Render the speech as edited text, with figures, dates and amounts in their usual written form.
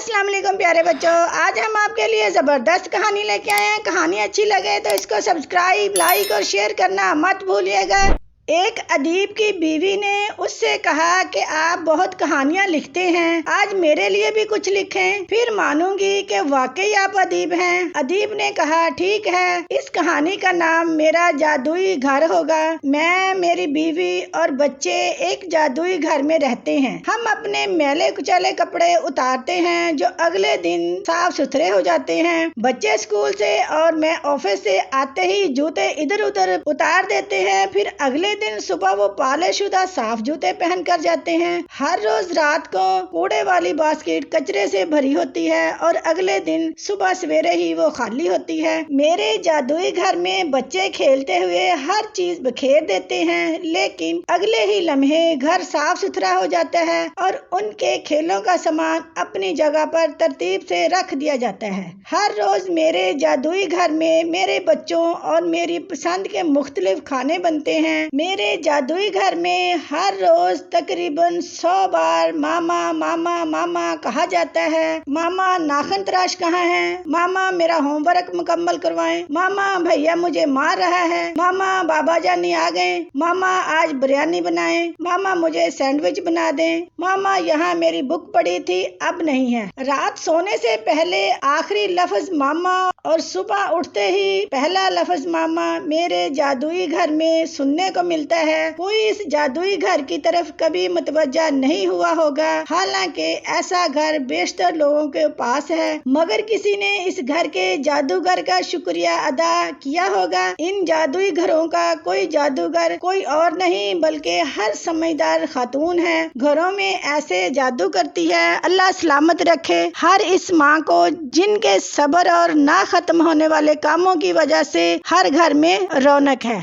السلام علیکم پیارے بچوں، آج ہم آپ کے لیے زبردست کہانی لے کے آئے ہیں۔ کہانی اچھی لگے تو اس کو سبسکرائب، لائک اور شیئر کرنا مت بھولیے گا۔ ایک ادیب کی بیوی نے اس سے کہا کہ آپ بہت کہانیاں لکھتے ہیں، آج میرے لیے بھی کچھ لکھیں، پھر مانوں گی کہ واقعی آپ ادیب ہیں۔ ادیب نے کہا ٹھیک ہے، اس کہانی کا نام میرا جادوئی گھر ہوگا۔ میں، میری بیوی اور بچے ایک جادوئی گھر میں رہتے ہیں۔ ہم اپنے میلے کچیلے کپڑے اتارتے ہیں جو اگلے دن صاف ستھرے ہو جاتے ہیں۔ بچے اسکول سے اور میں آفس سے آتے ہی جوتے ادھر ادھر اتار دیتے ہیں، پھر اگلے دن صبح وہ پالش شدہ صاف جوتے پہن کر جاتے ہیں۔ ہر روز رات کو کوڑے والی باسکٹ کچرے سے بھری ہوتی ہے اور اگلے دن صبح سویرے ہی وہ خالی ہوتی ہے۔ میرے جادوئی گھر میں بچے کھیلتے ہوئے ہر چیز بکھیر دیتے ہیں، لیکن اگلے ہی لمحے گھر صاف ستھرا ہو جاتا ہے اور ان کے کھیلوں کا سامان اپنی جگہ پر ترتیب سے رکھ دیا جاتا ہے۔ ہر روز میرے جادوئی گھر میں میرے بچوں اور میری پسند کے مختلف کھانے بنتے ہیں۔ میرے جادوئی گھر میں ہر روز تقریباً 100 بار ماما ماما ماما کہا جاتا ہے۔ ماما ناخن تراش کہاں ہے؟ ماما میرا ہوم ورک مکمل کروائیں۔ ماما بھیا مجھے مار رہا ہے۔ ماما بابا جانی آ گئے۔ ماما آج بریانی بنائیں۔ ماما مجھے سینڈوچ بنا دیں۔ ماما یہاں میری بک پڑی تھی، اب نہیں ہے۔ رات سونے سے پہلے آخری لفظ ماما اور صبح اٹھتے ہی پہلا لفظ ماما میرے جادوئی گھر میں سننے کو ملتا ہے۔ کوئی اس جادوئی گھر کی طرف کبھی متوجہ نہیں ہوا ہوگا، حالانکہ ایسا گھر بیشتر لوگوں کے پاس ہے، مگر کسی نے اس گھر کے جادوگر کا شکریہ ادا کیا ہوگا۔ ان جادوئی گھروں کا کوئی جادوگر کوئی اور نہیں بلکہ ہر سمجھدار خاتون ہے، گھروں میں ایسے جادو کرتی ہے۔ اللہ سلامت رکھے ہر اس ماں کو جن کے صبر اور نہ ختم ہونے والے کاموں کی وجہ سے ہر گھر میں رونق ہے۔